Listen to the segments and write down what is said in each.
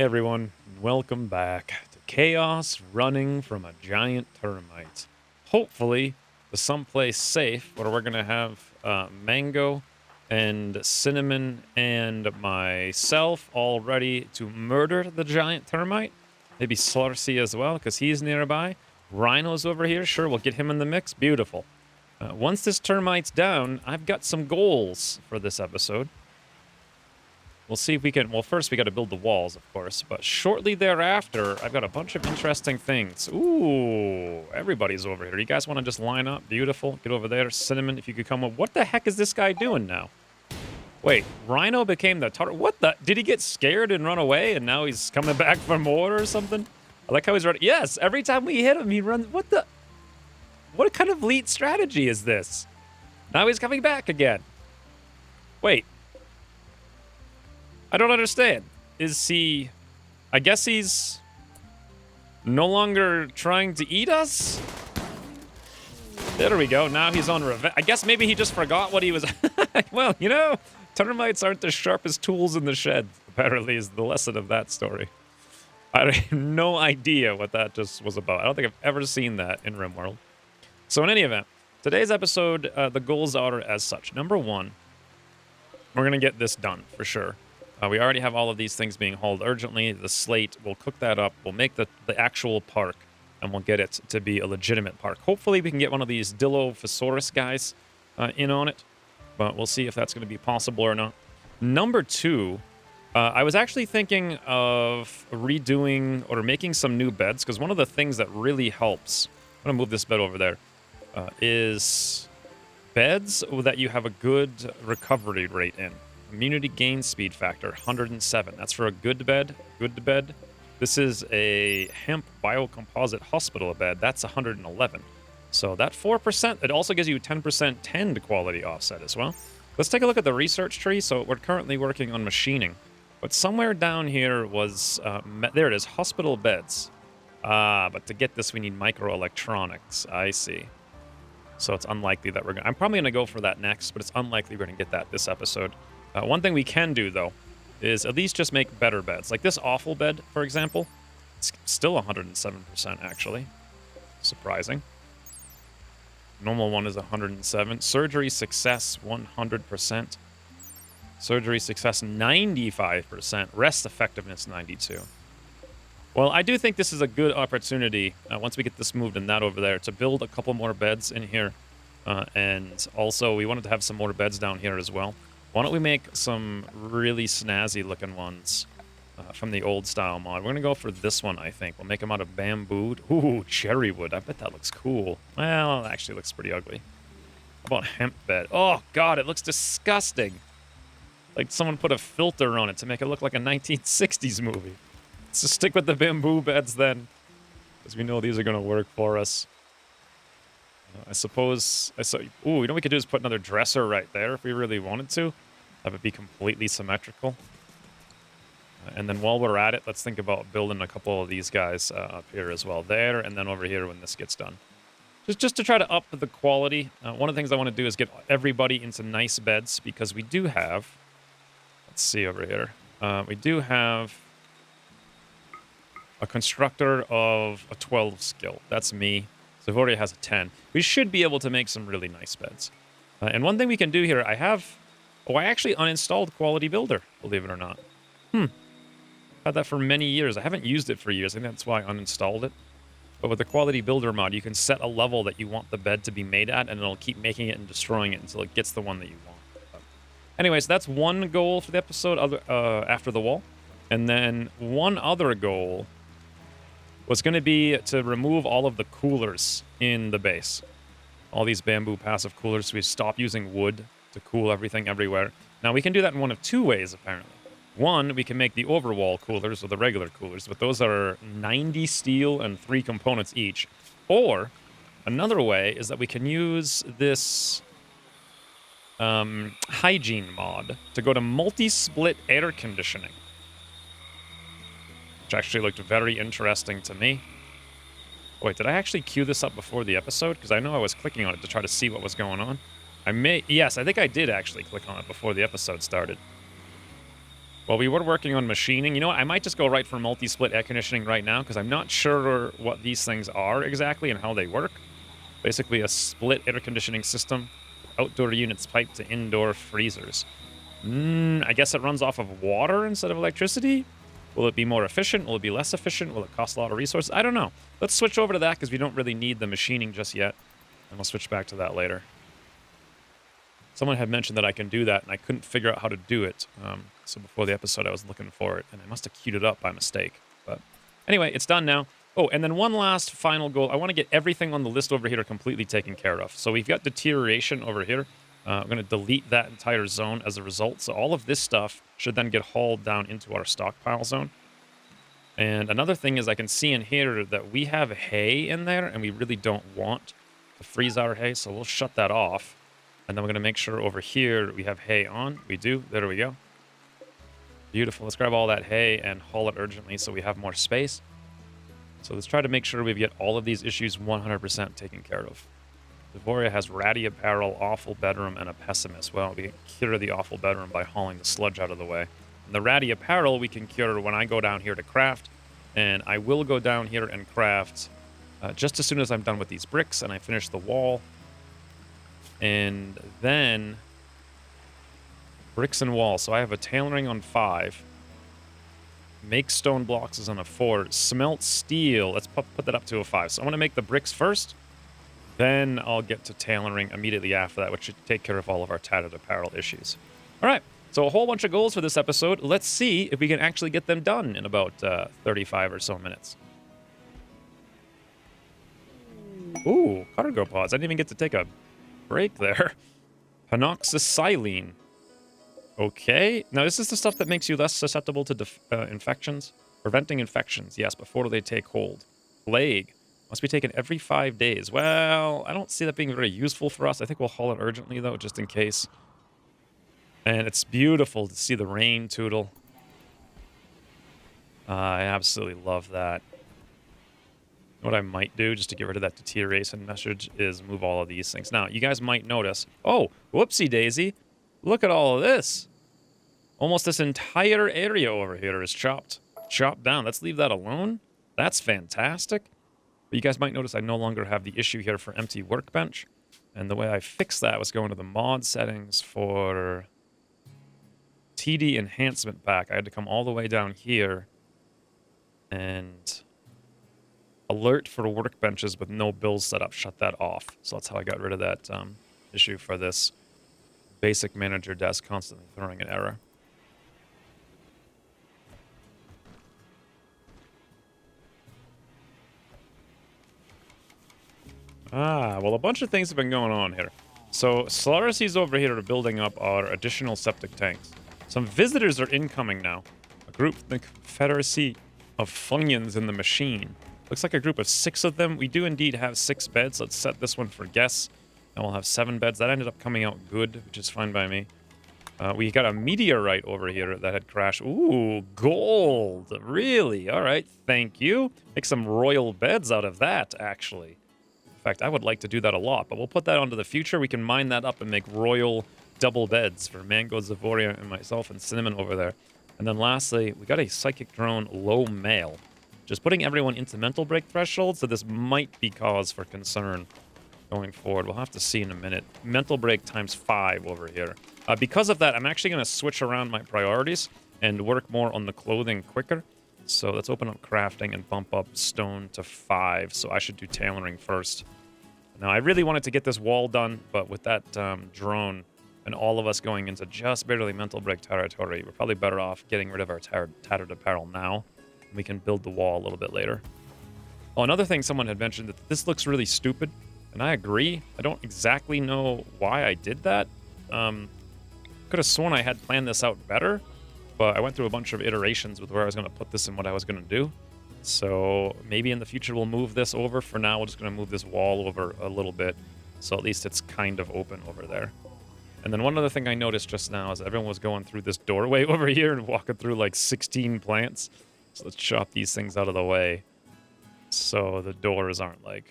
Hey everyone, welcome back to chaos running from a giant termite. Hopefully, to someplace safe where we're gonna have Mango and Cinnamon and myself all ready to murder the giant termite. Maybe Slurcy as well, because he's nearby. Rhino's over here. Sure, we'll get him in the mix. Beautiful. Once this termite's down, I've got some goals for this episode. We'll see if we can... Well, first we got to build the walls, of course. But shortly thereafter, I've got a bunch of interesting things. Ooh, everybody's over here. You guys want to just line up? Beautiful. Get over there. Cinnamon, if you could come up. What the heck is this guy doing now? Wait, Rhino became the target. What the... Did he get scared and run away, and now he's coming back for more or something? I like how he's running. Yes, every time we hit him, he runs... What the... What kind of elite strategy is this? Now he's coming back again. Wait. I don't understand. Is he... I guess he's no longer trying to eat us? There we go. Now he's on revenge. I guess maybe he just forgot what he was... Well, you know, termites aren't the sharpest tools in the shed, apparently, is the lesson of that story. I have no idea what that just was about. I don't think I've ever seen that in Rimworld. So in any event, today's episode, the goals are as such. Number one, we're going to get this done, for sure. We already have all of these things being hauled urgently. The slate, we'll cook that up. We'll make the actual park, and we'll get it to be a legitimate park. Hopefully, we can get one of these Dilophosaurus guys in on it, but we'll see if that's going to be possible or not. Number two, I was actually thinking of redoing or making some new beds, because one of the things that really helps, I'm going to move this bed over there, is beds that you have a good recovery rate in. Immunity gain speed factor, 107. That's for a good bed. Good bed. This is a hemp biocomposite hospital bed. That's 111. So that 4%, it also gives you 10% tend quality offset as well. Let's take a look at the research tree. So we're currently working on machining. But somewhere down here was, there it is, hospital beds. But to get this, we need microelectronics. I see. So it's unlikely that we're going to... I'm probably going to go for that next, but it's unlikely we're going to get that this episode. One thing we can do, though, is at least just make better beds. Like this awful bed, for example. It's still 107%, actually. Surprising. Normal one is 107. Surgery success, 100%. Surgery success, 95%. Rest effectiveness, 92. Well, I do think this is a good opportunity, once we get this moved and that over there, to build a couple more beds in here. And also, we wanted to have some more beds down here as well. Why don't we make some really snazzy looking ones from the old style mod? We're going to go for this one, I think. We'll make them out of bamboo. Ooh, cherry wood. I bet that looks cool. Well, it actually looks pretty ugly. How about hemp bed? Oh, God, it looks disgusting. Like someone put a filter on it to make it look like a 1960s movie. Let's just stick with the bamboo beds then, because we know these are going to work for us. I suppose... Ooh, you know what we could do is put another dresser right there if we really wanted to. That would be completely symmetrical. And then while we're at it, let's think about building a couple of these guys up here as well. There, and then over here when this gets done. Just to try to up the quality. One of the things I want to do is get everybody into nice beds, because we do have... Let's see over here. We do have a constructor of a 12 skill. That's me. So Voria has a 10. We should be able to make some really nice beds. And one thing we can do here, I actually uninstalled Quality Builder, believe it or not. Had that for many years. I haven't used it for years. I think that's why I uninstalled it. But with the Quality Builder mod, you can set a level that you want the bed to be made at, and it'll keep making it and destroying it until it gets the one that you want. Anyways, that's one goal for the episode after the wall. And then one other goal was going to be to remove all of the coolers in the base. All these bamboo passive coolers, so we stop using wood to cool everything everywhere. Now, we can do that in one of two ways, apparently. One, we can make the overwall coolers, or the regular coolers, but those are 90 steel and 3 components each. Or, another way is that we can use this Hygiene mod to go to multi-split air conditioning. Which actually looked very interesting to me. Wait, did I actually queue this up before the episode? Because I know I was clicking on it to try to see what was going on. Yes, I think I did actually click on it before the episode started. Well, we were working on machining. You know what? I might just go right for multi-split air conditioning right now because I'm not sure what these things are exactly and how they work. Basically, a split air conditioning system, outdoor units piped to indoor freezers. I guess it runs off of water instead of electricity? Will it be more efficient? Will it be less efficient? Will it cost a lot of resources? I don't know. Let's switch over to that because we don't really need the machining just yet. And we'll switch back to that later. Someone had mentioned that I can do that, and I couldn't figure out how to do it. So before the episode, I was looking for it, and I must have queued it up by mistake. But anyway, it's done now. Oh, and then one last final goal. I want to get everything on the list over here completely taken care of. So we've got deterioration over here. I'm going to delete that entire zone as a result. So all of this stuff should then get hauled down into our stockpile zone. And another thing is I can see in here that we have hay in there, and we really don't want to freeze our hay, so we'll shut that off. And then we're going to make sure over here we have hay on. We do. There we go. Beautiful. Let's grab all that hay and haul it urgently so we have more space. So let's try to make sure we get all of these issues 100% taken care of. Devoria has ratty apparel, awful bedroom, and a pessimist. Well, we can cure the awful bedroom by hauling the sludge out of the way. And the ratty apparel we can cure when I go down here to craft. And I will go down here and craft just as soon as I'm done with these bricks and I finish the wall. And then bricks and walls. So I have a tailoring on 5. Make stone blocks is on a 4. Smelt steel. Let's put that up to a 5. So I want to make the bricks first. Then I'll get to tailoring immediately after that, which should take care of all of our tattered apparel issues. All right. So a whole bunch of goals for this episode. Let's see if we can actually get them done in about 35 or so minutes. Ooh, cargo pods. I didn't even get to take a break there. Panoxysilene. Okay. Now, is this the stuff that makes you less susceptible to infections? Preventing infections, yes, before they take hold. Plague. Must be taken every 5 days. Well, I don't see that being very useful for us. I think we'll haul it urgently, though, just in case. And it's beautiful to see the rain, Toodle. I absolutely love that. What I might do, just to get rid of that deterioration message, is move all of these things. Now, you guys might notice... Oh, whoopsie daisy. Look at all of this. Almost this entire area over here is chopped down. Let's leave that alone. That's fantastic. But you guys might notice I no longer have the issue here for empty workbench. And the way I fixed that was going to the mod settings for TD enhancement pack. I had to come all the way down here and alert for workbenches with no bills set up. Shut that off. So that's how I got rid of that issue for this basic manager desk constantly throwing an error. Well, a bunch of things have been going on here. So, Solarises over here are building up our additional septic tanks. Some visitors are incoming now. A group, the Confederacy of Funyuns in the machine. Looks like a group of 6 of them. We do indeed have 6 beds. Let's set this one for guests. And we'll have 7 beds. That ended up coming out good, which is fine by me. We got a meteorite over here that had crashed. Ooh, gold. Really? All right, thank you. Make some royal beds out of that, actually. In fact, I would like to do that a lot, but we'll put that onto the future. We can mine that up and make royal double beds for Mango, Zavoria, and myself and Cinnamon over there. And then lastly, we got a psychic drone low male. Just putting everyone into mental break threshold, so this might be cause for concern going forward. We'll have to see in a minute. Mental break times 5 over here. Because of that, I'm actually going to switch around my priorities and work more on the clothing quicker. So let's open up crafting and bump up stone to 5. So I should do tailoring first. Now, I really wanted to get this wall done, but with that drone and all of us going into just barely mental break territory, we're probably better off getting rid of our tattered apparel now. We can build the wall a little bit later. Oh, another thing someone had mentioned, that this looks really stupid, and I agree. I don't exactly know why I did that. Could have sworn I had planned this out better, but I went through a bunch of iterations with where I was going to put this and what I was going to do. So maybe in the future we'll move this over. For now, we're just going to move this wall over a little bit, so at least it's kind of open over there. And then one other thing I noticed just now is everyone was going through this doorway over here and walking through like 16 plants. So let's chop these things out of the way so the doors aren't like...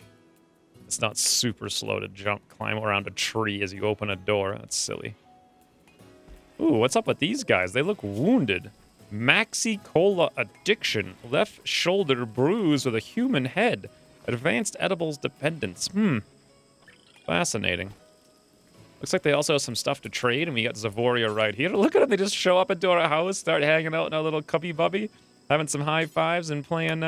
It's not super slow to climb around a tree as you open a door. That's silly. Ooh, what's up with these guys? They look wounded. Maxi Cola addiction. Left shoulder bruise with a human head. Advanced edibles dependence. Fascinating. Looks like they also have some stuff to trade, and we got Zavoria right here. Look at them. They just show up into our house, start hanging out in our little cubby bubby, having some high fives and playing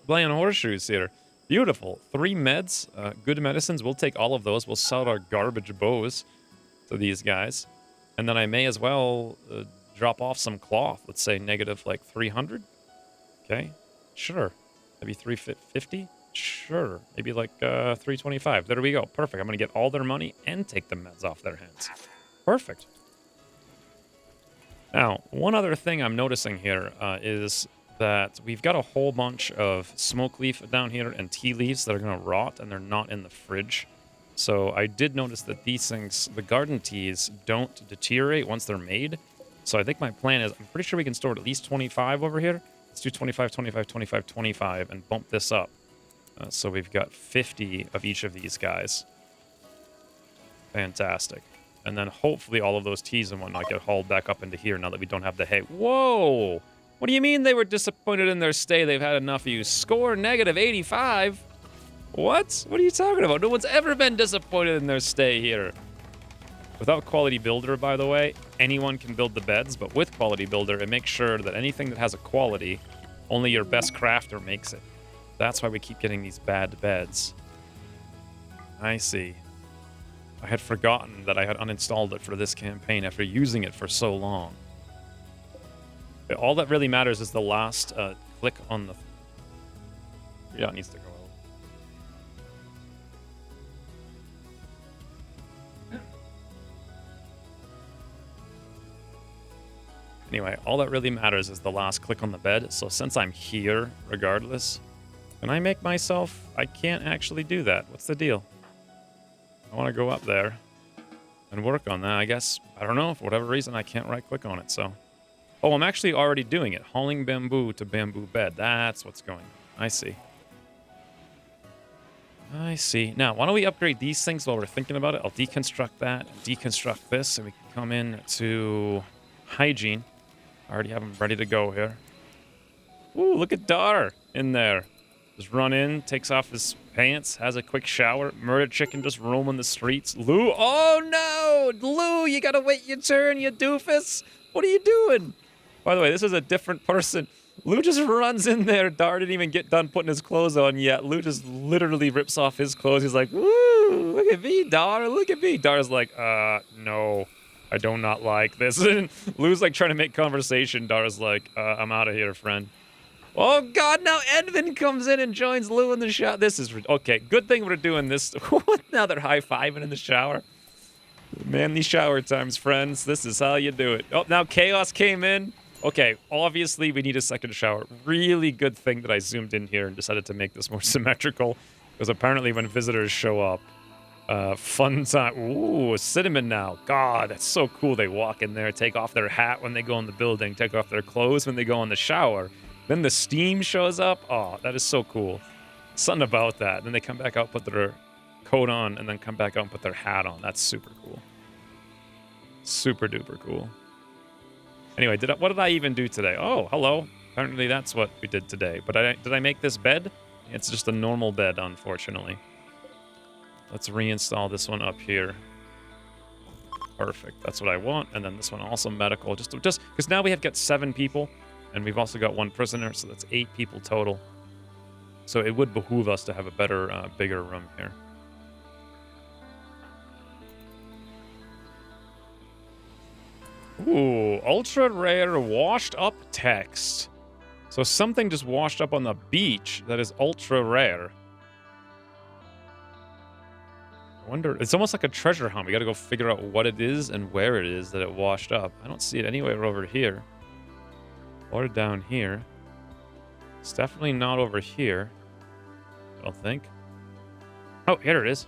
horseshoes here. Beautiful. 3 meds. Good medicines. We'll take all of those. We'll sell our garbage bows to these guys. And then I may as well drop off some cloth. Let's say negative like 300. Okay. Sure. Maybe 350. Sure. Maybe like 325. There we go. Perfect. I'm going to get all their money and take the meds off their hands. Perfect. Now, one other thing I'm noticing here is that we've got a whole bunch of smoke leaf down here and tea leaves that are going to rot, and they're not in the fridge. So I did notice that these things, the garden teas, don't deteriorate once they're made. So I think my plan is, I'm pretty sure we can store at least 25 over here. Let's do 25, 25, 25, 25, and bump this up. So we've got 50 of each of these guys. Fantastic. And then hopefully all of those teas and whatnot get hauled back up into here now that we don't have the hay. Whoa! What do you mean they were disappointed in their stay? They've had enough of you. Score negative 85? What? What are you talking about? No one's ever been disappointed in their stay here. Without Quality Builder, by the way, anyone can build the beds, but with Quality Builder, it makes sure that anything that has a quality, only your best crafter makes it. That's why we keep getting these bad beds. I see. I had forgotten that I had uninstalled it for this campaign after using it for so long. All that really matters is the last click on the... Yeah, it needs to go out. Anyway, all that really matters is the last click on the bed. So since I'm here, regardless, can I make myself... I can't actually do that. What's the deal? I want to go up there and work on that. I guess, I don't know, for whatever reason, I can't right-click on it, so... Oh, I'm actually already doing it. Hauling bamboo to bamboo bed. That's what's going on. I see. I see. Now, why don't we upgrade these things while we're thinking about it? I'll deconstruct that, deconstruct this, and we can come in to Hygiene. I already have them ready to go here. Ooh, look at Dar in there. Just run in, takes off his pants, has a quick shower. Murder chicken just roaming the streets. Lou, oh no! Lou, you gotta wait your turn, you doofus! What are you doing? By the way, this is a different person. Lou just runs in there. Dar didn't even get done putting his clothes on yet. Lou just literally rips off his clothes. He's like, woo, look at me, Dar, look at me. Dar's like, no, I do not like this. And Lou's like trying to make conversation. Dar's like, I'm out of here, friend. Oh, God, now Edvin comes in and joins Lou in the shower. This is... Okay, good thing we're doing this. Now they're high-fiving in the shower. Manly shower times, friends. This is how you do it. Oh, now Chaos came in. Okay, obviously we need a second shower. Really good thing that I zoomed in here and decided to make this more symmetrical. Because apparently when visitors show up, fun time. Ooh, cinnamon now. God, that's so cool. They walk in there, take off their hat when they go in the building, take off their clothes when they go in the shower. Then the steam shows up. Oh, that is so cool. Something about that. Then they come back out, put their coat on, and then come back out and put their hat on. That's super cool. Super duper cool. Anyway, what did I even do today? Oh, hello. Apparently that's what we did today. But did I make this bed? It's just a normal bed, unfortunately. Let's reinstall this one up here. Perfect. That's what I want. And then this one also medical. Just because now we have got 7 people. And we've also got 1 prisoner, so that's 8 people total. So it would behoove us to have a better, bigger room here. Ooh, ultra rare washed up text. So something just washed up on the beach that is ultra rare. I wonder, it's almost like a treasure hunt. We gotta go figure out what it is and where it is that it washed up. I don't see it anywhere over here. Or down here. It's definitely not over here. I don't think. Oh, here it is.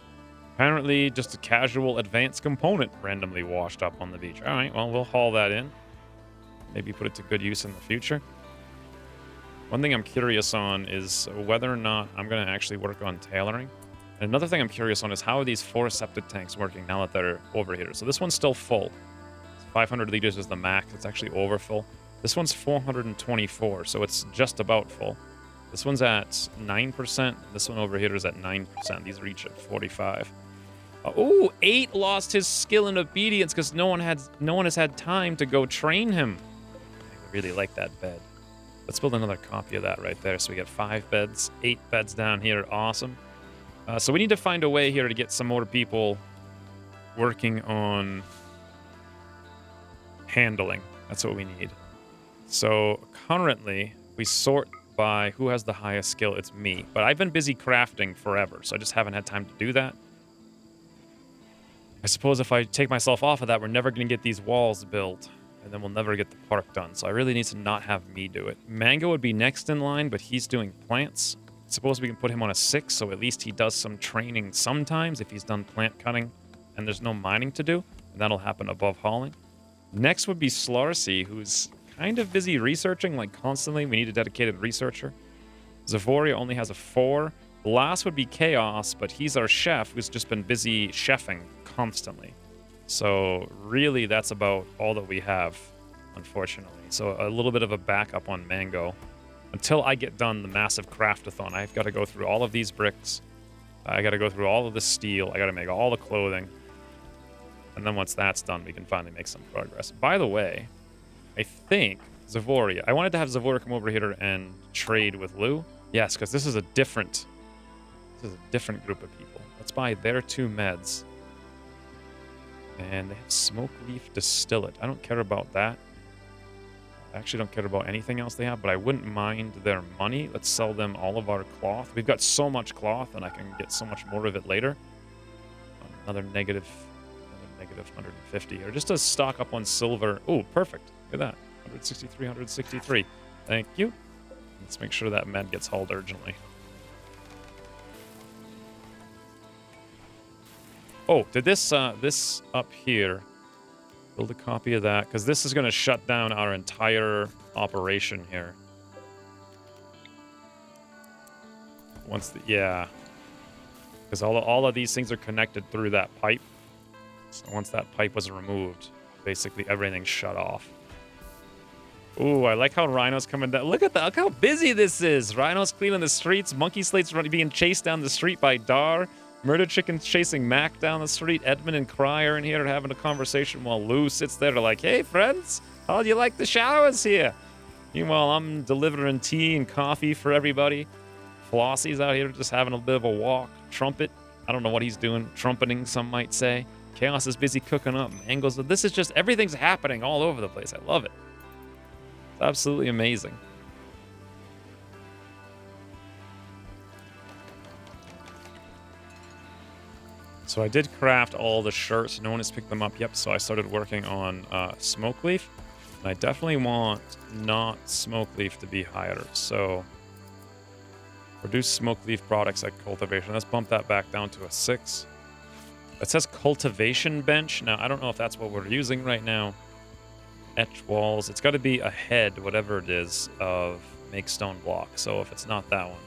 Apparently just a casual advanced component randomly washed up on the beach. All right, well, we'll haul that in. Maybe put it to good use in the future. One thing I'm curious on is whether or not I'm going to actually work on tailoring. And another thing I'm curious on is how are these 4 septic tanks working now that they're over here? So this one's still full. 500 liters is the max. It's actually overfull. This one's 424, so it's just about full. This one's at 9%. This one over here is at 9%. These are each at 45. Oh, 8 lost his skill in obedience because no one has had time to go train him. I really like that bed. Let's build another copy of that right there. So we get 5 beds, 8 beds down here. Awesome. So we need to find a way here to get some more people working on handling. That's what we need. So currently we sort by who has the highest skill. It's me. But I've been busy crafting forever, so I just haven't had time to do that. I suppose if I take myself off of that, we're never going to get these walls built, and then we'll never get the park done. So I really need to not have me do it. Mango would be next in line, but he's doing plants. I suppose we can put him on a 6, so at least he does some training sometimes if he's done plant cutting and there's no mining to do. And that'll happen above hauling. Next would be Slarcy, who's kind of busy researching, like constantly. We need a dedicated researcher. Zavoria only has a 4. Last would be Chaos, but he's our chef who's just been busy chefing constantly. So really that's about all that we have, unfortunately. So a little bit of a backup on Mango. Until I get done the massive craftathon, I've got to go through all of these bricks. I got to go through all of the steel. I got to make all the clothing. And then once that's done, we can finally make some progress. By the way, I think Zavoria. I wanted to have Zavoria come over here and trade with Lou. Yes, because this is a different group of people. Let's buy their 2 meds. And they have smoke leaf distillate. I don't care about that. I actually don't care about anything else they have, but I wouldn't mind their money. Let's sell them all of our cloth. We've got so much cloth, and I can get so much more of it later. Another negative 150 here. Just to stock up on silver. Oh, perfect. Look at that. 163, 163. Thank you. Let's make sure that med gets hauled urgently. Oh, did this up here, build a copy of that, because this is going to shut down our entire operation here. Yeah. Because all of these things are connected through that pipe. So once that pipe was removed, basically everything's shut off. Ooh, I like how Rhino's coming down. Look at that. Look how busy this is. Rhino's cleaning the streets. Monkey Slate's being chased down the street by Dar. Murder Chicken's chasing Mac down the street. Edmund and Cry are in here having a conversation while Lou sits there to like, hey, friends, how do you like the showers here? Meanwhile, I'm delivering tea and coffee for everybody. Flossie's out here just having a bit of a walk. Trumpet, I don't know what he's doing. Trumpeting, some might say. Chaos is busy cooking up. Mangoes. This is just, everything's happening all over the place. I love it. It's absolutely amazing. So I did craft all the shirts. No one has picked them up yet, so I started working on smoke leaf. And I definitely want not smoke leaf to be higher. So produce smoke leaf products at cultivation. Let's bump that back down to a 6. It says cultivation bench. Now, I don't know if that's what we're using right now. Etch walls. It's got to be ahead, whatever it is, of make stone block. So if it's not that one.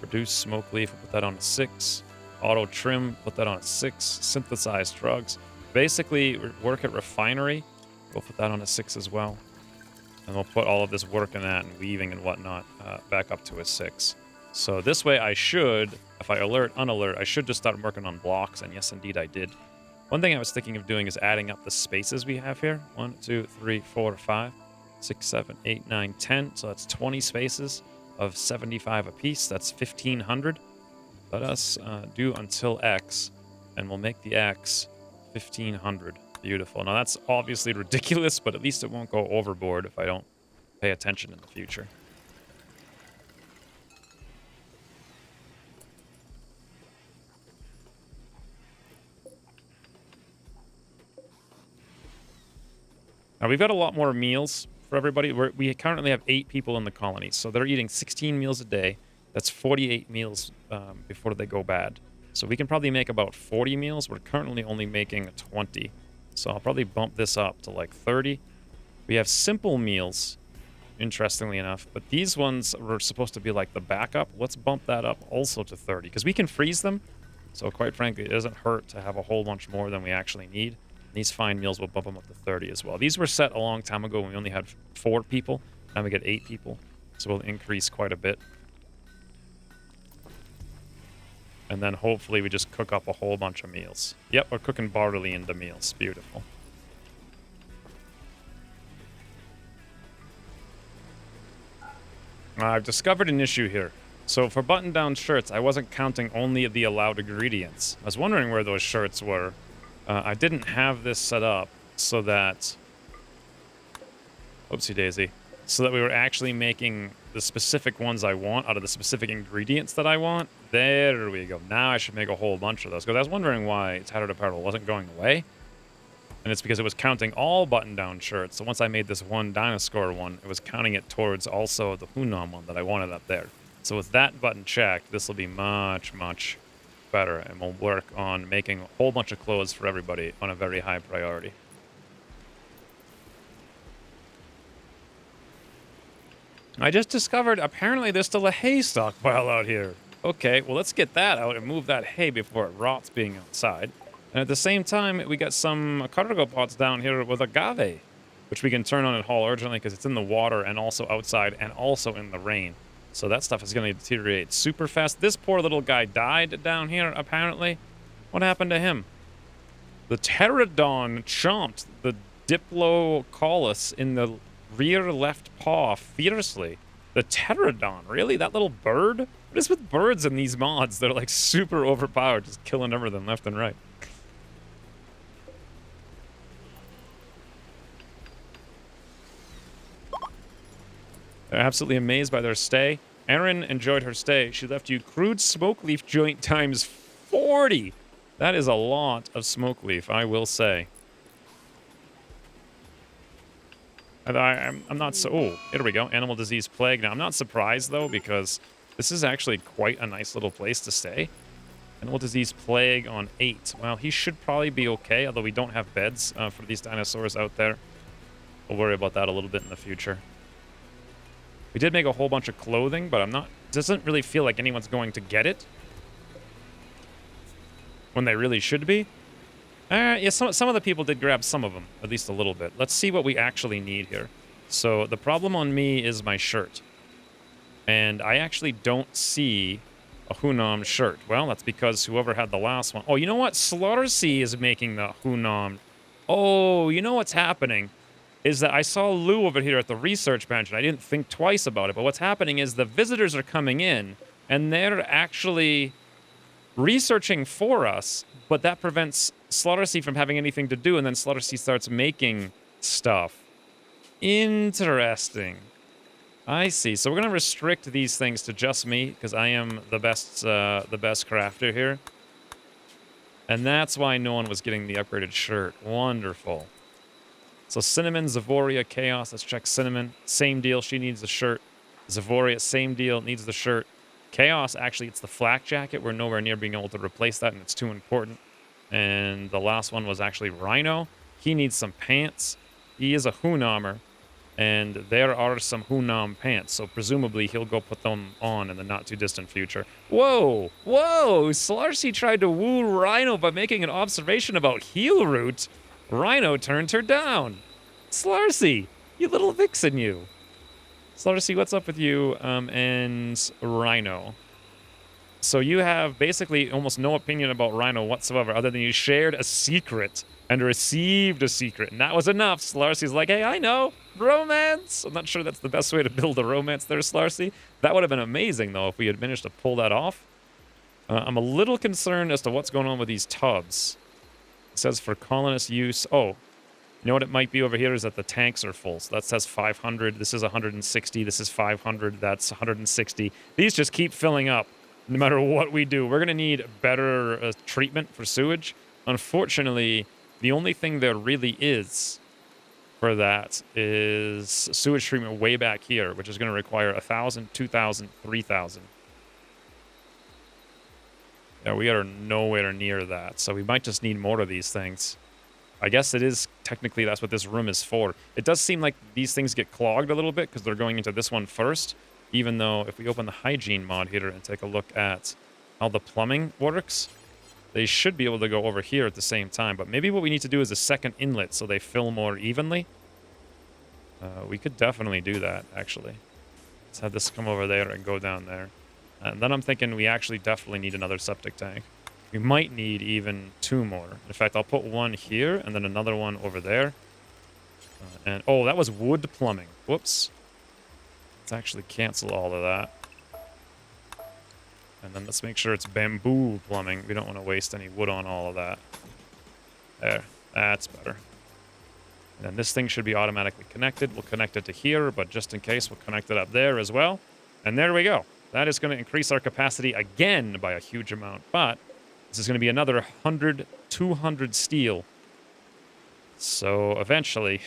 Produce smoke leaf. We'll put that on a 6. Auto trim. Put that on a 6. Synthesize drugs. Basically, work at refinery. We'll put that on a 6 as well. And we'll put all of this work in that and weaving and whatnot back up to a 6. So this way I should, if I unalert, I should just start working on blocks. And yes, indeed, I did. One thing I was thinking of doing is adding up the spaces we have here. 1, 2, 3, 4, 5, 6, 7, 8, 9, 10. So that's 20 spaces of 75 apiece. That's 1,500. Let us do until X, and we'll make the X 1,500. Beautiful. Now that's obviously ridiculous, but at least it won't go overboard if I don't pay attention in the future. Now, we've got a lot more meals for everybody. We currently have 8 people in the colony, so they're eating 16 meals a day. That's 48 meals before they go bad. So we can probably make about 40 meals. We're currently only making 20. So I'll probably bump this up to like 30. We have simple meals, interestingly enough, but these ones were supposed to be like the backup. Let's bump that up also to 30, because we can freeze them. So quite frankly, it doesn't hurt to have a whole bunch more than we actually need. These fine meals will bump them up to 30 as well. These were set a long time ago when we only had 4 people. Now we get 8 people. So we'll increase quite a bit. And then hopefully we just cook up a whole bunch of meals. Yep, we're cooking barley into meals. Beautiful. I've discovered an issue here. So for button-down shirts, I wasn't counting only the allowed ingredients. I was wondering where those shirts were. I didn't have this set up so that... Oopsie daisy. So that we were actually making the specific ones I want out of the specific ingredients that I want. There we go. Now I should make a whole bunch of those. Because I was wondering why Tattered Apparel wasn't going away. And it's because it was counting all button-down shirts. So once I made this one Dinosaur one, it was counting it towards also the Hunan one that I wanted up there. So with that button checked, this will be much, much better. And we'll work on making a whole bunch of clothes for everybody on a very high priority. I just discovered apparently there's still a hay stockpile out here. Okay, well let's get that out and move that hay before it rots being outside. And at the same time, we got some cargo pots down here with agave, which we can turn on and haul urgently because it's in the water and also outside and also in the rain. So that stuff is going to deteriorate super fast. This poor little guy died down here, apparently. What happened to him? The pterodon chomped the Diplocolus in the rear left paw fiercely. The pterodon, really? That little bird? What is with birds in these mods? They're like super overpowered, just killing everything left and right. They're absolutely amazed by their stay. Erin enjoyed her stay. She left you crude smoke leaf joint times 40. That is a lot of smoke leaf, I will say. I'm not so... Oh, here we go. Animal disease plague. Now, I'm not surprised, though, because this is actually quite a nice little place to stay. Animal disease plague on 8. Well, he should probably be okay, although we don't have beds for these dinosaurs out there. We'll worry about that a little bit in the future. We did make a whole bunch of clothing, but I'm not... Doesn't really feel like anyone's going to get it. When they really should be. Yeah, some of the people did grab some of them, at least a little bit. Let's see what we actually need here. So the problem on me is my shirt. And I actually don't see a Hunan shirt. Well, that's because whoever had the last one... Oh, you know what? Slarsy is making the Hunan. Oh, you know what's happening? Is that I saw Lou over here at the research bench, and I didn't think twice about it. But what's happening is the visitors are coming in, and they're actually researching for us, but that prevents Slaughtersea from having anything to do, and then Slaughtersea starts making stuff. Interesting. I see. So we're going to restrict these things to just me, because I am the best crafter here. And that's why no one was getting the upgraded shirt. Wonderful. So Cinnamon, Zavoria, Chaos. Let's check Cinnamon. Same deal. She needs the shirt. Zavoria, same deal. Needs the shirt. Chaos, actually, it's the flak jacket. We're nowhere near being able to replace that, and it's too important. And the last one was actually Rhino. He needs some pants. He is a Hunamer, and there are some Hunan pants, so presumably he'll go put them on in the not-too-distant future. Whoa! Whoa! Slarsy tried to woo Rhino by making an observation about heel root. Rhino turned her down. Slarsy, you little vixen, you. Slarsy, what's up with you and Rhino? So you have basically almost no opinion about Rhino whatsoever, other than you shared a secret and received a secret, and that was enough. Slarsy's like, hey, I know, romance. I'm not sure that's the best way to build a romance there, Slarsy. That would have been amazing, though, if we had managed to pull that off. I'm a little concerned as to what's going on with these tubs. It says for colonist use. Oh, you know what it might be over here is that the tanks are full. So that says 500. This is 160. This is 500. That's 160. These just keep filling up no matter what we do. We're going to need better treatment for sewage. Unfortunately, the only thing there really is for that is sewage treatment way back here, which is going to require 1,000, 2,000, 3,000. Yeah, we are nowhere near that, so we might just need more of these things. I guess it is, technically, that's what this room is for. It does seem like these things get clogged a little bit because they're going into this one first, even though if we open the Hygiene mod here and take a look at how the plumbing works, they should be able to go over here at the same time. But maybe what we need to do is a second inlet so they fill more evenly. We could definitely do that, actually. Let's have this come over there and go down there. And then I'm thinking we actually definitely need another septic tank. We might need even 2 more. In fact, I'll put one here and then another one over there. And oh, that was wood plumbing. Whoops. Let's actually cancel all of that. And then let's make sure it's bamboo plumbing. We don't want to waste any wood on all of that. There. That's better. And then this thing should be automatically connected. We'll connect it to here, but just in case, we'll connect it up there as well. And there we go. That is going to increase our capacity again by a huge amount. But this is going to be another 100, 200 steel. So eventually,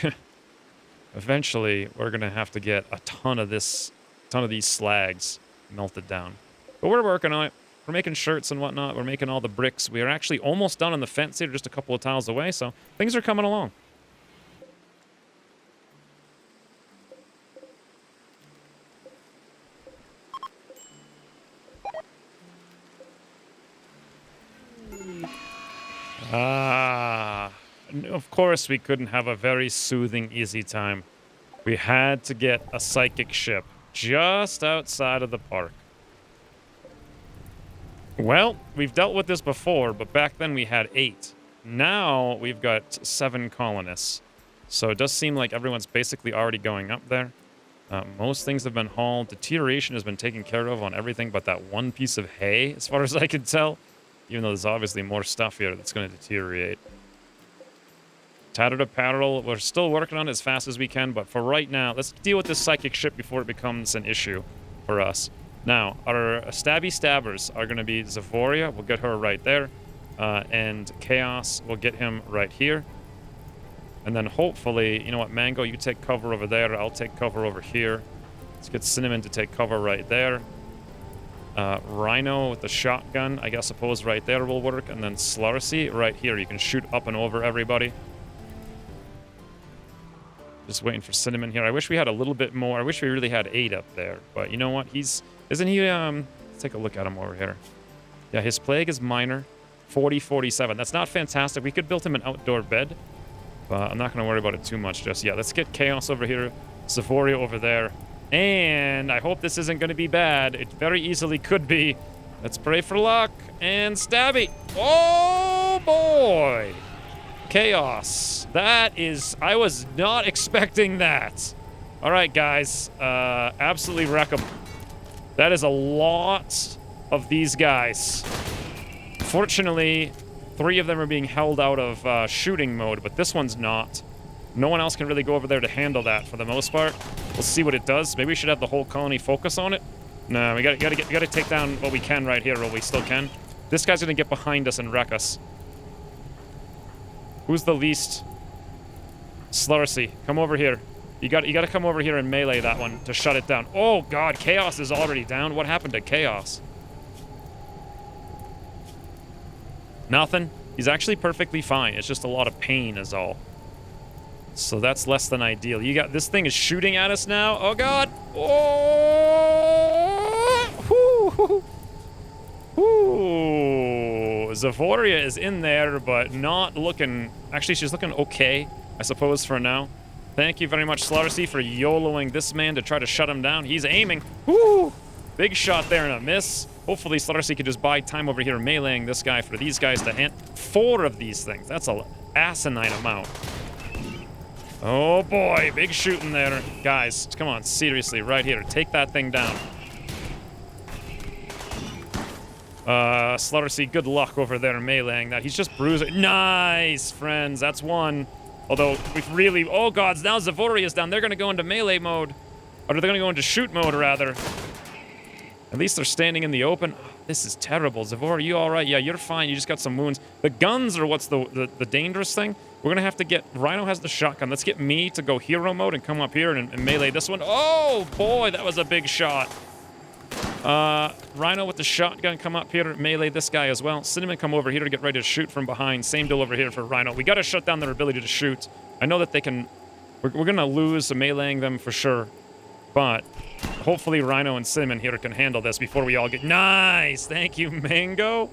we're going to have to get a ton of these slags melted down. But we're working on it. We're making shirts and whatnot. We're making all the bricks. We are actually almost done on the fence here, just a couple of tiles away. So things are coming along. Of course we couldn't have a very soothing, easy time. We had to get a psychic ship just outside of the park. Well, we've dealt with this before, but back then we had 8. Now we've got 7 colonists. So it does seem like everyone's basically already going up there. Most things have been hauled. Deterioration has been taken care of on everything but that one piece of hay, as far as I can tell. Even though there's obviously more stuff here that's going to deteriorate. Tattered apparel, we're still working on it as fast as we can, but for right now, let's deal with this psychic ship before it becomes an issue for us. Now, our stabby stabbers are going to be Zavoria. We'll get her right there. And Chaos, we'll get him right here. And then hopefully, you know what, Mango, you take cover over there. I'll take cover over here. Let's get Cinnamon to take cover right there. Rhino with the shotgun, I suppose right there will work. And then Slurcy right here. You can shoot up and over everybody. Just waiting for Cinnamon here. I wish we had a little bit more. I wish we really had 8 up there. But you know what? Isn't he, let's take a look at him over here. Yeah, his plague is minor. 40-47. That's not fantastic. We could build him an outdoor bed. But I'm not going to worry about it too much just yet. Let's get Chaos over here. Zavoria over there. And I hope this isn't going to be bad. It very easily could be. Let's pray for luck. And Stabby. Oh, boy. Chaos. That is... I was not expecting that. All right, guys. Absolutely wreck them. That is a lot of these guys. Fortunately, 3 of them are being held out of shooting mode, but this one's not. No one else can really go over there to handle that for the most part. We'll see what it does. Maybe we should have the whole colony focus on it. No, we gotta take down what we can right here, while we still can. This guy's gonna get behind us and wreck us. Who's the least? Slurcy, come over here. You gotta come over here and melee that one to shut it down. Oh god, Chaos is already down. What happened to Chaos? Nothing. He's actually perfectly fine. It's just a lot of pain is all. So that's less than ideal. This thing is shooting at us now. Oh god. Oh! Ooh. Zavoria is in there, but not looking... Actually, she's looking okay, I suppose, for now. Thank you very much, Slurcy, for YOLOing this man to try to shut him down. He's aiming. Woo! Big shot there and a miss. Hopefully, Slurcy could just buy time over here meleeing this guy for these guys to hit. 4 of these things. That's an asinine amount. Oh, boy. Big shooting there. Guys, come on. Seriously, right here. Take that thing down. Slurcy, good luck over there meleeing that. He's just bruising. Nice, friends. That's 1. Although, we've really... Oh, God. Now Zavoria's down. They're going to go into melee mode. Or they're going to go into shoot mode, rather. At least they're standing in the open. Oh, this is terrible. Zavoria, you all right? Yeah, you're fine. You just got some wounds. The guns are what's the dangerous thing. We're going to have to get... Rhino has the shotgun. Let's get me to go hero mode and come up here and melee this one. Oh, boy, that was a big shot. Rhino with the shotgun, come up here, melee this guy as well. Cinnamon, come over here to get ready to shoot from behind. Same deal over here for Rhino. We got to shut down their ability to shoot. I know that they can... We're going to lose meleeing them for sure. But hopefully Rhino and Cinnamon here can handle this before we all get... Nice! Thank you, Mango.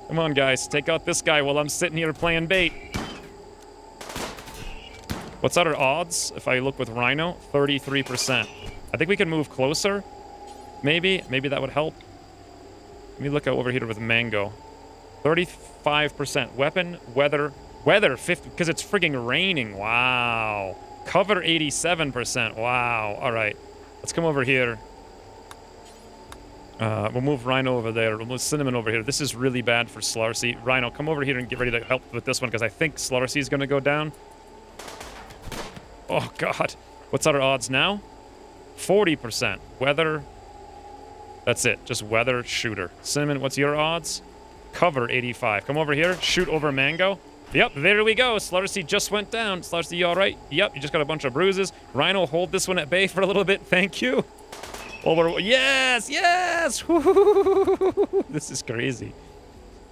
Come on, guys. Take out this guy while I'm sitting here playing bait. What's our odds if I look with Rhino? 33%. I think we can move closer. Maybe that would help. Let me look over here with Mango. 35%. Weapon, weather 50, because it's frigging raining. Wow. Cover 87%. Wow. All right. Let's come over here. We'll move Rhino over there. We'll move Cinnamon over here. This is really bad for Slarcy. Rhino, come over here and get ready to help with this one, because I think Slarcy is going to go down. Oh, God. What's our odds now? 40%. Weather. That's it. Just weather, shooter. Cinnamon, what's your odds? Cover 85. Come over here. Shoot over Mango. Yep, there we go. Slarcy just went down. Slarcy, you all right? Yep, you just got a bunch of bruises. Rhino, hold this one at bay for a little bit. Thank you. Yes, yes! This is crazy.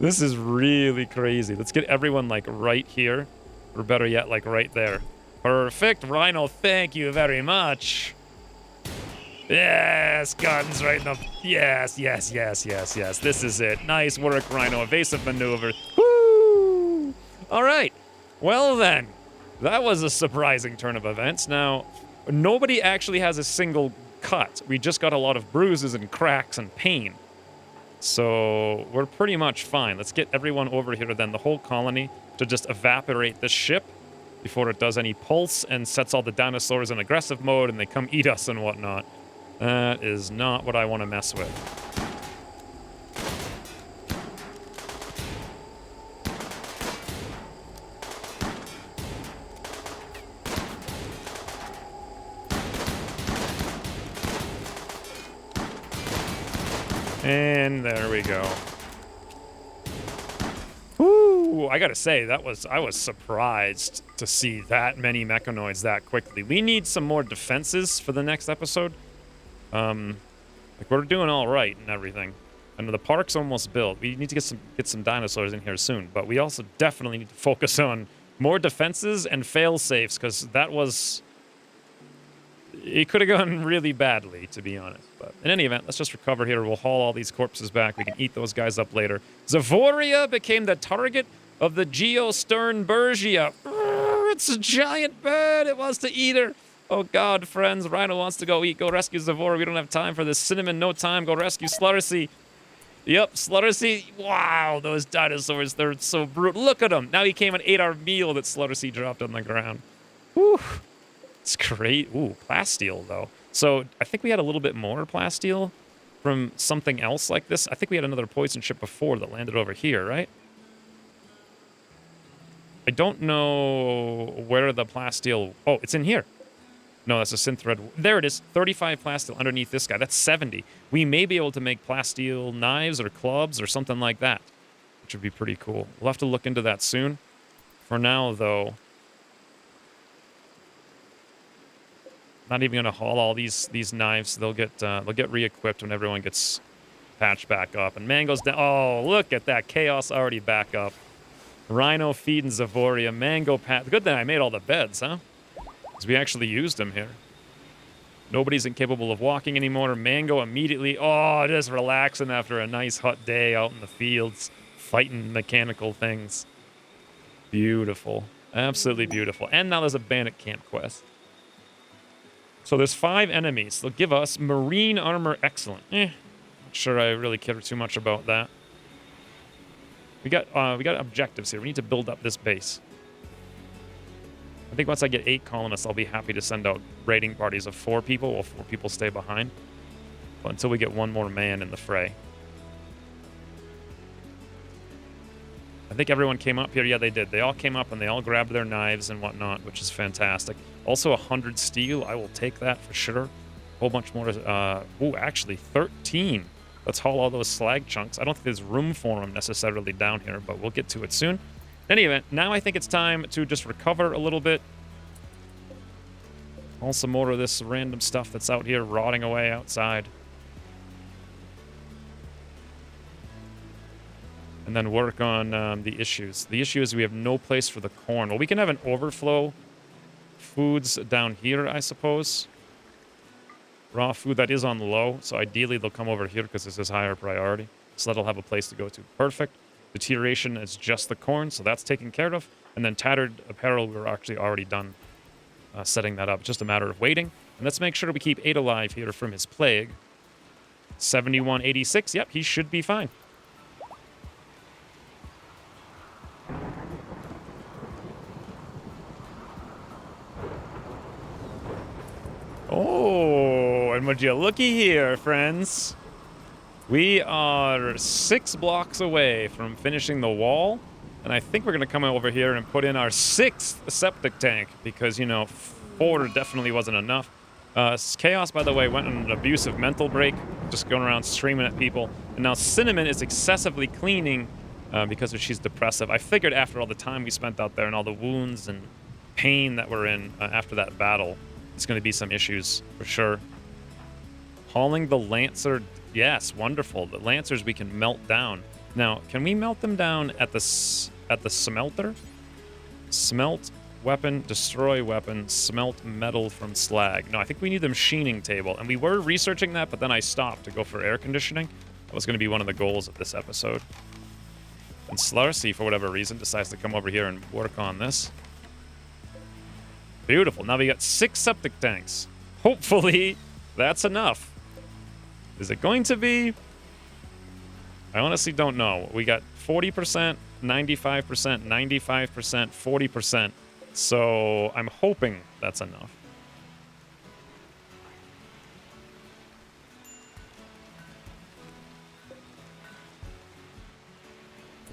This is really crazy. Let's get everyone, like, right here. Or better yet, like, right there. Perfect. Rhino, thank you very much. Yes, guns right in the... Yes. This is it. Nice work, Rhino. Evasive maneuver. Woo! All right. Well, then. That was a surprising turn of events. Now, nobody actually has a single cut. We just got a lot of bruises and cracks and pain. So we're pretty much fine. Let's get everyone over here, then the whole colony, to just evaporate this ship before it does any pulse and sets all the dinosaurs in aggressive mode and they come eat us and whatnot. That is not what I want to mess with. And there we go. Woo! I gotta say, I was surprised to see that many mechanoids that quickly. We need some more defenses for the next episode. Like, we're doing all right and everything. And the park's almost built. We need to get some dinosaurs in here soon. But we also definitely need to focus on more defenses and fail safes, because that was... It could have gone really badly, to be honest. But in any event, let's just recover here. We'll haul all these corpses back. We can eat those guys up later. Zavoria became the target of the Geosternbergia. It's a giant bird. It wants to eat her. Oh, God, friends. Rhino wants to go eat. Go rescue Zavoria. We don't have time for this. Cinnamon, no time. Go rescue Sluttersea. Yep, Sluttersea. Wow, those dinosaurs. They're so brutal. Look at them. Now he came and ate our meal that Sluttersea dropped on the ground. Whew. It's great. Ooh, plasteel, though. So I think we had a little bit more plasteel from something else like this. I think we had another poison ship before that landed over here, right? I don't know where the plasteel... Oh, it's in here. No, that's a synth thread. There it is. 35 plasteel underneath this guy. That's 70. We may be able to make plasteel knives or clubs or something like that, which would be pretty cool. We'll have to look into that soon. For now, though... Not even gonna haul all these knives. They'll get re-equipped when everyone gets patched back up. And Mango's down. Oh, look at that chaos already back up. Rhino feeding Zavoria. Mango pat. Good thing I made all the beds, huh? Because we actually used them here. Nobody's incapable of walking anymore. Mango immediately. Oh, just relaxing after a nice hot day out in the fields, fighting mechanical things. Beautiful, absolutely beautiful. And now there's a bandit camp quest. So there's 5 enemies. They'll give us marine armor excellent. Not sure I really care too much about that. We got objectives here. We need to build up this base. I think once I get 8 colonists, I'll be happy to send out raiding parties of 4 people while 4 people stay behind. But until we get 1 more man in the fray. I think everyone came up here. Yeah, they did. They all came up and they all grabbed their knives and whatnot, which is fantastic. Also, 100 steel. I will take that for sure. A whole bunch more. Oh, actually, 13. Let's haul all those slag chunks. I don't think there's room for them necessarily down here, but we'll get to it soon. In any event, now I think it's time to just recover a little bit. Haul some more of this random stuff that's out here rotting away outside. And then work on the issues. The issue is we have no place for the corn. Well, we can have an overflow foods down here, I suppose. Raw food that is on low, so ideally they'll come over here because this is higher priority. So that'll have a place to go to. Perfect. Deterioration is just the corn, so that's taken care of. And then tattered apparel, we're actually already done setting that up. Just a matter of waiting. And let's make sure we keep 8 alive here from his plague. 7186. Yep, he should be fine. Oh, and would you looky here, friends? We are 6 blocks away from finishing the wall. And I think we're going to come over here and put in our 6th septic tank. Because, you know, 4 definitely wasn't enough. Chaos, by the way, went on an abusive mental break. Just going around screaming at people. And now Cinnamon is excessively cleaning because she's depressive. I figured after all the time we spent out there and all the wounds and pain that we're in after that battle, it's going to be some issues for sure. Hauling the Lancer. Yes, wonderful. The Lancers we can melt down. Now, can we melt them down at the smelter? Smelt weapon, destroy weapon, smelt metal from slag. No, I think we need the machining table. And we were researching that, but then I stopped to go for air conditioning. That was going to be one of the goals of this episode. And Slarcy, for whatever reason, decides to come over here and work on this. Beautiful. Now we got 6 septic tanks. Hopefully, that's enough. Is it going to be? I honestly don't know. We got 40%, 95%, 95%, 40%. So I'm hoping that's enough.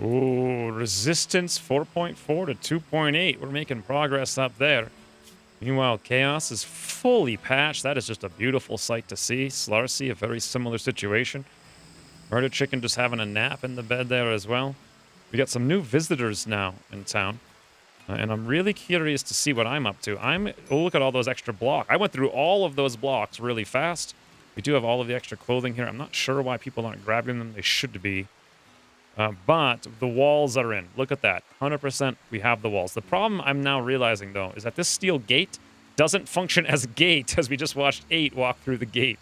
Ooh, resistance 4.4 to 2.8. We're making progress up there. Meanwhile, Chaos is fully patched. That is just a beautiful sight to see. Slarcy, a very similar situation. Murder Chicken just having a nap in the bed there as well. We got some new visitors now in town. And I'm really curious to see what I'm up to. Oh, look at all those extra blocks. I went through all of those blocks really fast. We do have all of the extra clothing here. I'm not sure why people aren't grabbing them. They should be. But the walls are in. Look at that. 100% we have the walls. The problem I'm now realizing, though, is that this steel gate doesn't function as a gate, as we just watched 8 walk through the gate.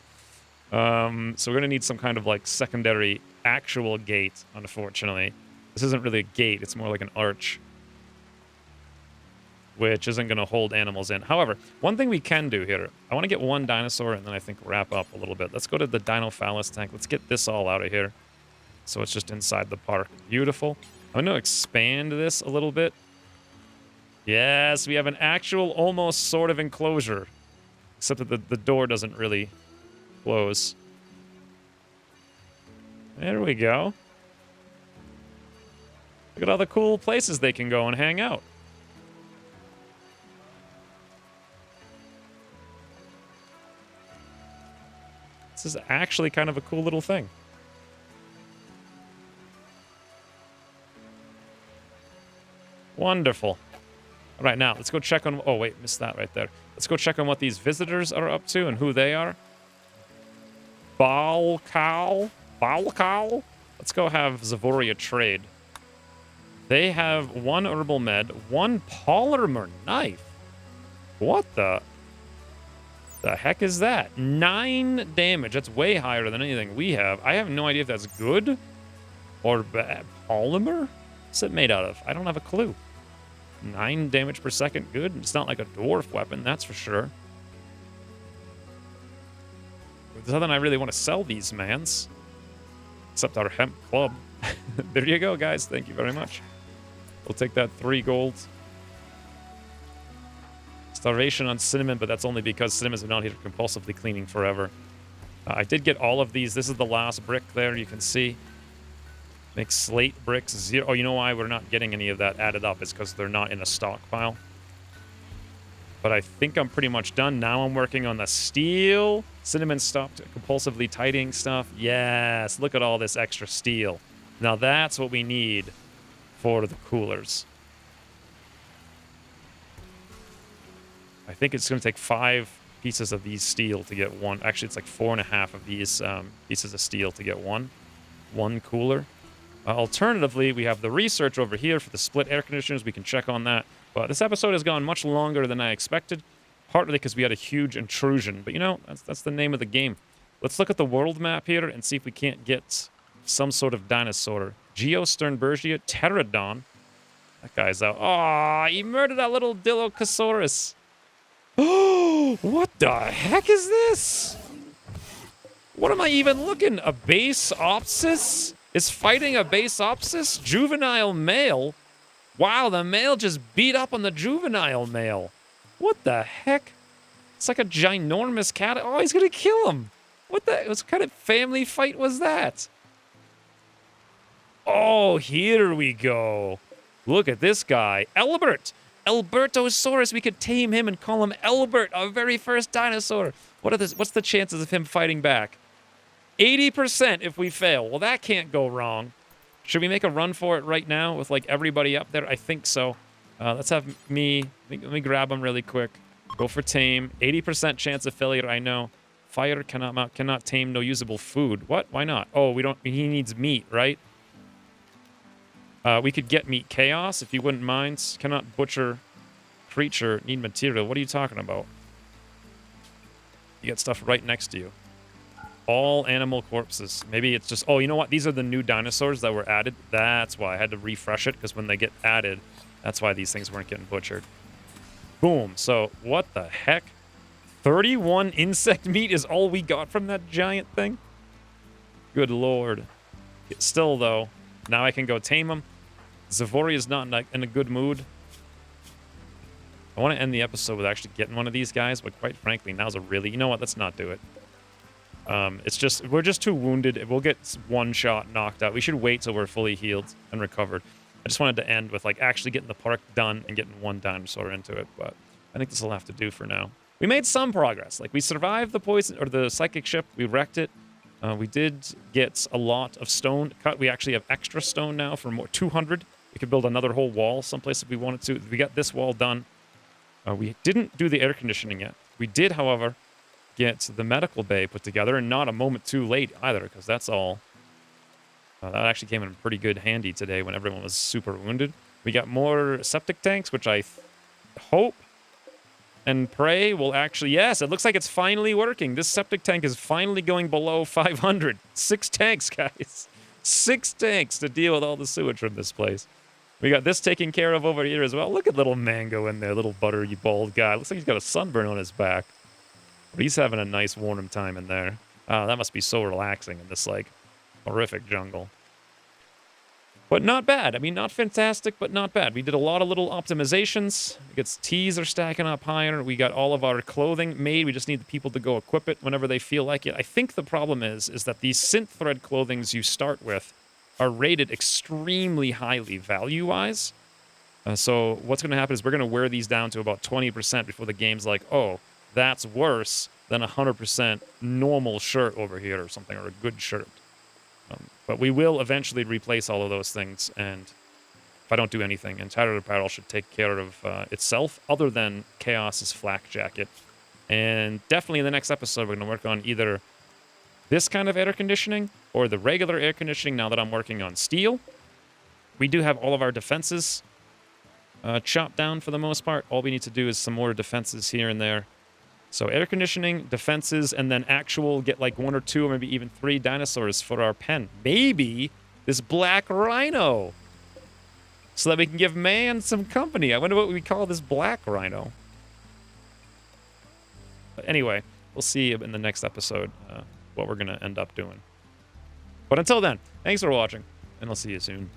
So we're going to need some kind of, like, secondary actual gate, unfortunately. This isn't really a gate. It's more like an arch, which isn't going to hold animals in. However, one thing we can do here, I want to get one dinosaur and then I think wrap up a little bit. Let's go to the Dinophallus tank. Let's get this all out of here. So it's just inside the park. Beautiful. I'm going to expand this a little bit. Yes, we have an actual almost sort of enclosure. Except that the door doesn't really close. There we go. Look at all the cool places they can go and hang out. This is actually kind of a cool little thing. Wonderful. All right, now let's go check on... Oh, wait, missed that right there. Let's go check on what these visitors are up to and who they are. Balcal? Let's go have Zavoria trade. They have 1 herbal med, 1 polymer knife. What the heck is that? 9 damage. That's way higher than anything we have. I have no idea if that's good or bad. Polymer? What's it made out of? I don't have a clue. 9 damage per second. Good. It's not like a dwarf weapon, that's for sure. There's nothing I really want to sell these mans. Except our hemp club. There you go, guys. Thank you very much. We'll take that 3 gold. Starvation on Cinnamon, but that's only because Cinnamon's been out here compulsively cleaning forever. I did get all of these. This is the last brick there, you can see. Make slate bricks 0. Oh, you know why we're not getting any of that added up? It's because they're not in a stockpile. But I think I'm pretty much done. Now I'm working on the steel. Cinnamon stopped compulsively tidying stuff. Yes, look at all this extra steel. Now that's what we need for the coolers. I think it's going to take 5 pieces of these steel to get one. Actually, it's like 4.5 of these pieces of steel to get one cooler. Alternatively, we have the research over here for the split air conditioners. We can check on that. But this episode has gone much longer than I expected, partly because we had a huge intrusion. But, you know, that's the name of the game. Let's look at the world map here and see if we can't get some sort of dinosaur Geosternbergia, Pterodon. That guy's out. Aw, he murdered that little Dilophosaurus. Oh, what the heck is this? What am I even looking? A Baseopsis is fighting a Baseopsis? Juvenile male? Wow, the male just beat up on the juvenile male. What the heck? It's like a ginormous cat. Oh, he's gonna kill him. What kind of family fight was that? Oh, here we go. Look at this guy. Elbert. Albertosaurus. We could tame him and call him Elbert, our very first dinosaur. What's the chances of him fighting back? 80% if we fail. Well, that can't go wrong. Should we make a run for it right now with, like, everybody up there? I think so. Let's have me... Let me grab him really quick. Go for tame. 80% chance of failure, I know. Fire cannot tame, no usable food. What? Why not? Oh, we don't... He needs meat, right? We could get meat. Chaos, if you wouldn't mind. Cannot butcher creature. Need material. What are you talking about? You got stuff right next to you. All animal corpses. Maybe it's just... Oh, you know what? These are the new dinosaurs that were added. That's why I had to refresh it, because when they get added, that's why these things weren't getting butchered. Boom. So, what the heck? 31 insect meat is all we got from that giant thing? Good lord. Still, though, now I can go tame him. Zavori is not in a good mood. I want to end the episode with actually getting one of these guys, but quite frankly, now's a really... You know what? Let's not do it. It's just... We're just too wounded. We'll get one shot knocked out. We should wait till we're fully healed and recovered. I just wanted to end with, like, actually getting the park done and getting one dinosaur into it, but I think this will have to do for now. We made some progress. Like, we survived the poison... Or the psychic ship. We wrecked it. We did get a lot of stone cut. We actually have extra stone now for more... 200. We could build another whole wall someplace if we wanted to. We got this wall done. We didn't do the air conditioning yet. We did, however, get the medical bay put together, and not a moment too late either, because that's all... that actually came in pretty good handy today when everyone was super wounded. We got more septic tanks, which I hope and pray will actually... Yes, it looks like it's finally working. This septic tank is finally going below 500. 6 tanks, guys. 6 tanks to deal with all the sewage from this place. We got this taken care of over here as well. Look at little Mango in there, little buttery bald guy. Looks like he's got a sunburn on his back. But he's having a nice warm time in there. Oh, that must be so relaxing in this, like, horrific jungle. But not bad. I mean, not fantastic, but not bad. We did a lot of little optimizations. Teas are stacking up higher. We got all of our clothing made. We just need the people to go equip it whenever they feel like it. I think the problem is that these synth thread clothings you start with are rated extremely highly value-wise. So what's going to happen is we're going to wear these down to about 20% before the game's like, oh, that's worse than a 100% normal shirt over here or something, or a good shirt. But we will eventually replace all of those things, and if I don't do anything, Tattered Apparel should take care of itself, other than Chaos's flak jacket. And definitely in the next episode, we're going to work on either this kind of air conditioning or the regular air conditioning now that I'm working on steel. We do have all of our defenses chopped down for the most part. All we need to do is some more defenses here and there. So air conditioning, defenses, and then get like 1 or 2 or maybe even 3 dinosaurs for our pen. Maybe this black rhino. So that we can give man some company. I wonder what we call this black rhino. But anyway, we'll see in the next episode what we're going to end up doing. But until then, thanks for watching, and I'll see you soon.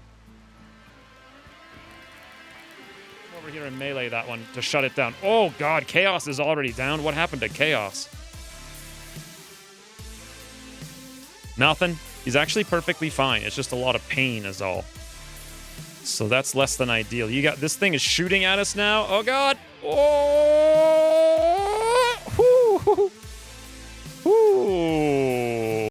Over here and melee that one to shut it down. Oh god, Chaos is already down. What happened to Chaos? Nothing. He's actually perfectly fine. It's just a lot of pain is all. So that's less than ideal. You got this thing is shooting at us now. Oh god. Oh! Whoo! Whoo!